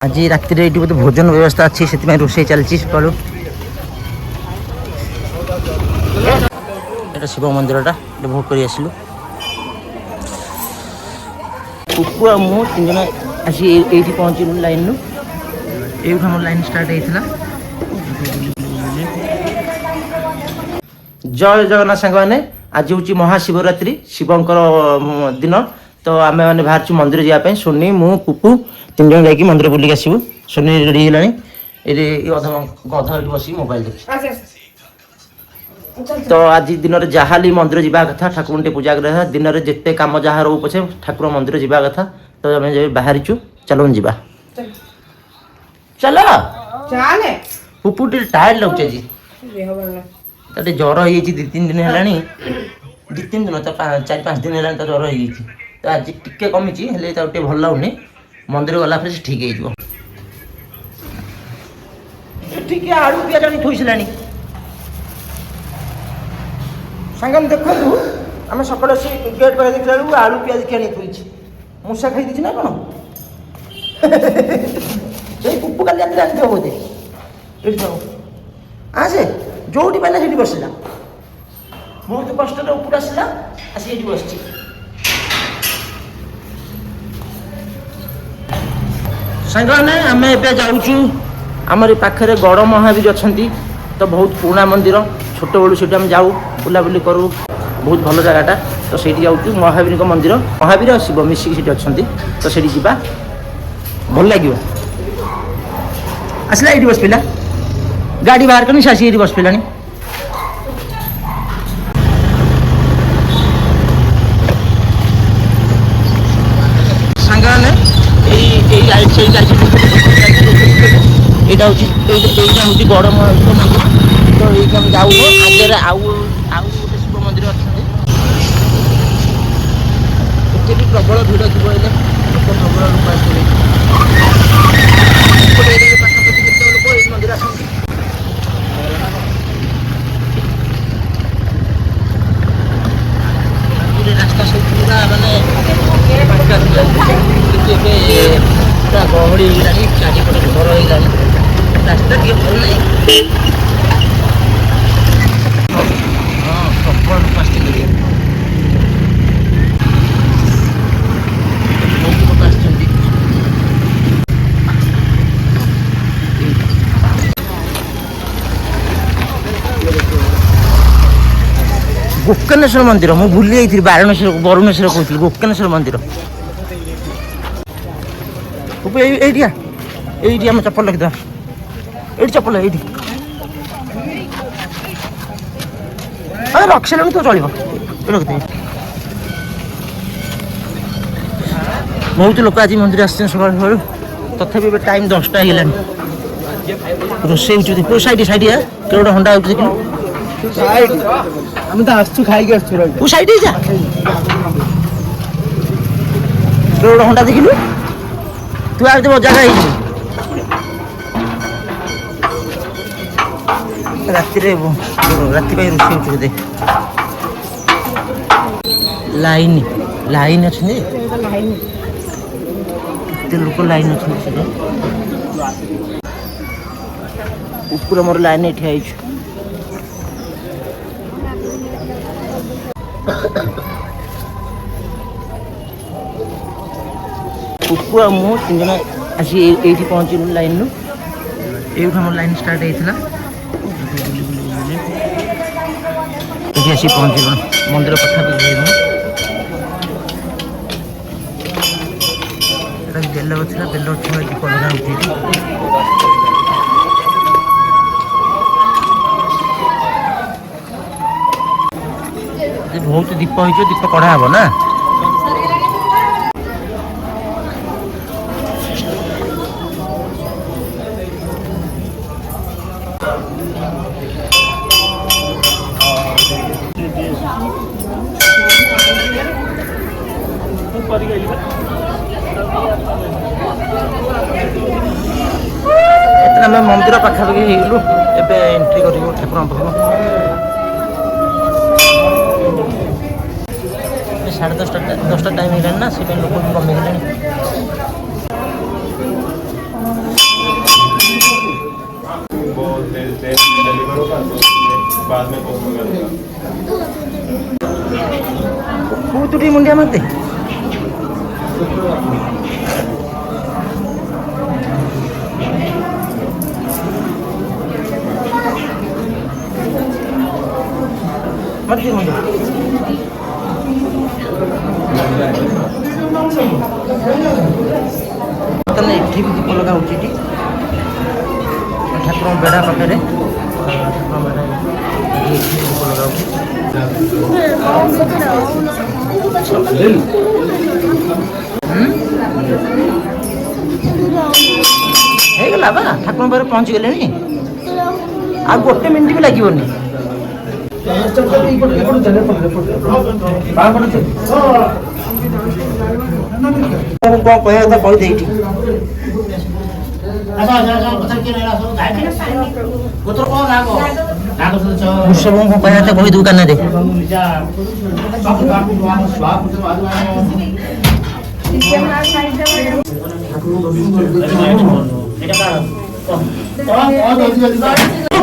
आज राति ये बोधे भोजन व्यवस्था अच्छी से रोषे चलती सका शिव मंदिरटा भोग कर आसलु पुपु आ मु तीन जन आसी ये पहुँचलु लाइन रु ये लाइन स्टार्ट होता जय जगन्नाथ सांग मैंने आज हूँ महाशिवरात्रि शिवंकर दिन तो आम मैंने बाहर मंदिर जावाई सोनी मु पुपु तीन जन जा मंदिर बुलिक आसबू सोनी रेडी है ये गध ये बस मोबाइल देखिए तो आज दिन में जहाँ मंदिर जावा कथा ठाकुर टे पूजा करा दिन में जिते कम जहाँ रो पछे ठाकुर मंदिर जावा कथा तो आम बाहरी चलो जा चलो पुपु टे टायर्ड लगे जी तो ज्वर हो दी तीन दिन है दी तीन दिन तो 4-5 दिन है तो ज्वर हो तो आज टिके कमी टे भल लगुनि मंदिर गला ठीक हो आलू पिज आनी थोईसा सांगे देखु आम सकाल गेट पर देखला आलू पिज किए थोड़ी मूषा खाई ना कौन पुपु काली रात आनी बोधे ये आसे जो पाला से बसला बहुत कष्ट ऊपर आसला आसी ये बस सांगे आम ए जाऊँ आमर पाखे गड़ महावीर अच्छा तो बहुत पुराना मंदिर छोट बड़ू से जाऊ बुलाबुली करूँ बहुत भल जगटा तो सही जाऊँ महावीर मंदिर महावीर और शिव मिसिक अच्छा तो सही जा भल लगे आसला ये बस पिला गाड़ी बाहर करनी सासी ये बस पिलानी सांगे यहाँ हूँ गड़ मंदिर तो ये जाऊ आगे आउ गोटे शिव मंदिर अच्छा भी प्रबल भिड़ थी लोक प्रबल पाखापाखि जिते लोक ये मंदिर आसती रास्ता सब पूरा मानने पूरा गहली होगा चारिपटे घर होगा रास्ता टे भल नहीं हाँ प्रबल फास्टिंग गोकर्णेश्वर मंदिर मुझे भूली जाइए बारणेश्वर बरुणेश्वर कहती गोकर्णेश्वर मंदिर ये आम चप्पल रखिद ये चप्पल ये रख सारे तो चलो रखिदे बहुत लोक आज मंदिर आस सकाल तथापि टाइम 10टा है रोषे हो साइड साइड के गोटे हंडा हो देखिलु हम तो आसु खाई के साइड जा गोटे हंडा देखिलु तू आज जगह राति रोषे हो लाइन लाइन अच्छे लोक लाइन अच्छे ऊपर मोर लाइन ठिया पुपु आ मु तीन जन आसी ये पहुँचलु लाइन रु ये लाइन स्टार्ट होता ये आसी पहुँचलु मंदिर पाखापाखि बेल गला बेल गछ दीप लगा बहुत दीप हो दीप कढ़ा हे ना इतना मंदिर पाखापाखि हो एंट्री कर ठाकुर पाख 10:30 टाइम है ना से लोक भी कमी गले पूतुटी मुंडिया मत दे मत दे मुंडिया तने एठी भी दीप लगा होची टी ठाकुर बेड़ा पाखे ହେଇଗଲା ବା ଠାକୁର ପାଖରେ ପହଞ୍ଚି ଗଲେଣି ଆଉ ଗୋଟେ ମିନିଟ୍ ବି ଲାଗିବନି କଣ କହିବା କଥା କହିଦେ ଏଇଠି ବୃଷଭଙ୍କୁ କହିବା କଥା କହିଦେବୁ କାନରେ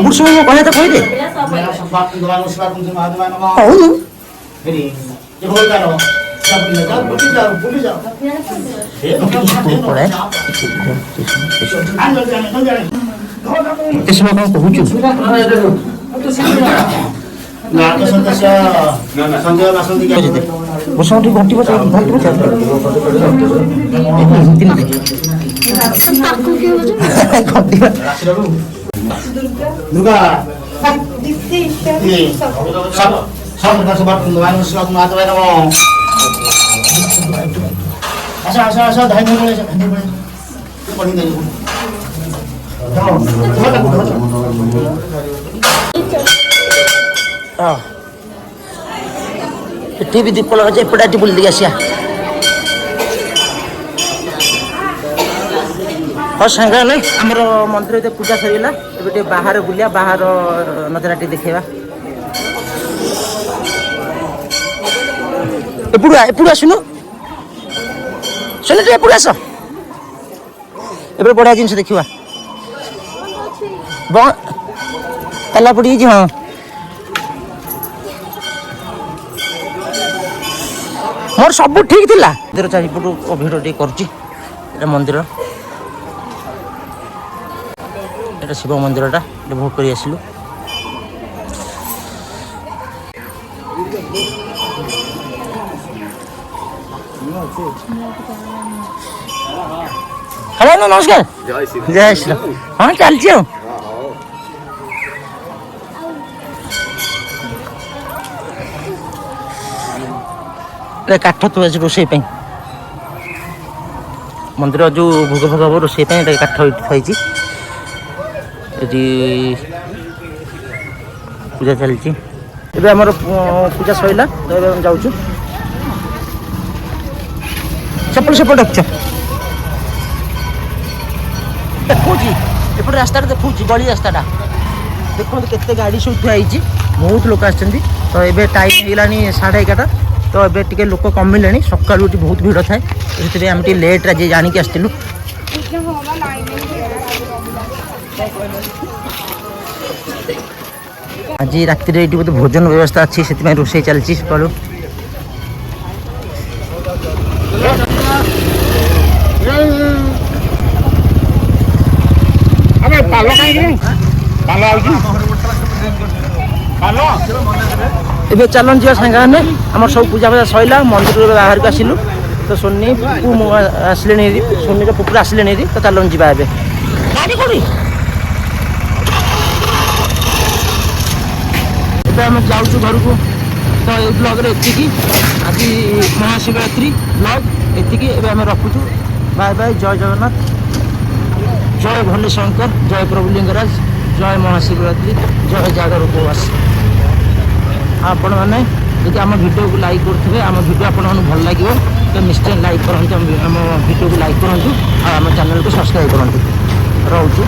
ବୃଷଭଙ୍କୁ କହିବା କଥା କହିଦେ ଏତେ ସମୟ କଣ କହୁଛୁ ବୃଷଭ ଟିକେ ଘଣ୍ଟିବ ଏଠି ବି ଦୀପ ଲଗାଉଛି ଏପଟେ ଏଠି ବୁଲି ଦେଇକି ଆସିବା ହଁ ସାଙ୍ଗମାନେ ଆମର ମନ୍ଦିର ପୂଜା ସରିଗଲା ଏବେ ଟିକେ ବାହାରେ ବୁଲିବା ବାହାର ନଜରା ଟିକେ ଦେଖେଇବା ଏପଟୁ ଆସୁନୁ ଶୁଣି ଟିକେ ଏପଟୁ ଆସ ଏବେ ବଢ଼ିଆ ଜିନିଷ ଦେଖିବା ତାଲା ପଡ଼ିଯାଇଛି ହଁ ମୋର ସବୁ ଠିକ୍ ଥିଲା ମନ୍ଦିର ଚାରିପଟୁ ଭିଡ଼ ଟିକେ କରୁଛି ଏଇଟା ମନ୍ଦିର ଏଇଟା ଶିବ ମନ୍ଦିରଟା ଏଇଟା ଭୋଗ କରି ଆସିଲୁ ହ୍ୟାଲୋ ନମସ୍କାର ଜୟ ଶ୍ରୀରାମ ହଁ ଚାଲିଛି ଆଉ କାଠ ଥୁଆଛି ରୋଷେଇ ପାଇଁ ମନ୍ଦିର ଯେଉଁ ଭୋଗ ଭୋଗ ହବ ରୋଷେଇ ପାଇଁ ଏଇଟା କାଠ ଏଇଠି ଥୁଆଇଛି ଏଠି ପୂଜା ଚାଲିଛି ଏବେ ଆମର ପୂଜା ସରିଲା ତ ଏବେ ଆମେ ଯାଉଛୁ ସେପଟେ ରଖିଛ ଦେଖୁଛି ଏପଟେ ରାସ୍ତାଟା ଦେଖୁଛି ଗଳି ରାସ୍ତାଟା ଦେଖନ୍ତୁ କେତେ ଗାଡ଼ି ସବୁ ଥୁଆ ହେଇଛି ବହୁତ ଲୋକ ଆସିଛନ୍ତି ତ ଏବେ ଟାଇମ୍ ହେଇଗଲାଣି 11:30 ତ ଏବେ ଟିକେ ଲୋକ କମିଲେଣି ସକାଳୁ ଏଠି ବହୁତ ଭିଡ଼ ଥାଏ ସେଥିପାଇଁ ଆମେ ଟିକେ ଲେଟ୍ରେ ଆଜି ଜାଣିକି ଆସିଥିଲୁ ଆଜି ରାତିରେ ଏଇଠି ବୋଧେ ଭୋଜନ ବ୍ୟବସ୍ଥା ଅଛି ସେଥିପାଇଁ ରୋଷେଇ ଚାଲିଛି ସକାଳୁ ଏବେ ଚାଲନ୍ ଯିବା ସାଙ୍ଗମାନେ ଆମର ସବୁ ପୂଜା ଫୂଜା ସରିଲା ମନ୍ଦିରରୁ ଏବେ ବାହାରକୁ ଆସିଲୁ ତ ସୋନି ପୁପୁ ମୁଁ ଆସିଲେଣି ହେରି ସୋନିର ପୁପୁର ଆସିଲେଣି ହେରି ତ ଚାଲନ୍ ଯିବା ଏବେ ଏବେ ଆମେ ଯାଉଛୁ ଘରକୁ ତ ଏଇ ବ୍ଲଗ୍ରେ ଏତିକି ଆଜି ମହାଶିବରାତ୍ରି ବ୍ଲଗ୍ ଏତିକି ଏବେ ଆମେ ରଖୁଛୁ ବାଏ ବାଏ ଜୟ ଜଗନ୍ନାଥ ଜୟ ଭୋଲେ ଶଙ୍କର ଜୟ ପ୍ରଭୁ ଲିଙ୍ଗରାଜ ଜୟ ମହାଶିବରାତ୍ରି ଜୟ ଜାଗର ଉପବାସ ଆପଣମାନେ ଯଦି ଆମ ଭିଡ଼ିଓକୁ ଲାଇକ୍ କରୁଥିବେ ଆମ ଭିଡ଼ିଓ ଆପଣମାନଙ୍କୁ ଭଲ ଲାଗିବ ତ ନିଶ୍ଚୟ ଲାଇକ୍ କରନ୍ତୁ ଆମ ଭିଡ଼ିଓକୁ ଲାଇକ୍ କରନ୍ତୁ ଆଉ ଆମ ଚ୍ୟାନେଲକୁ ସବସ୍କ୍ରାଇବ୍ କରନ୍ତୁ ରହୁଛୁ।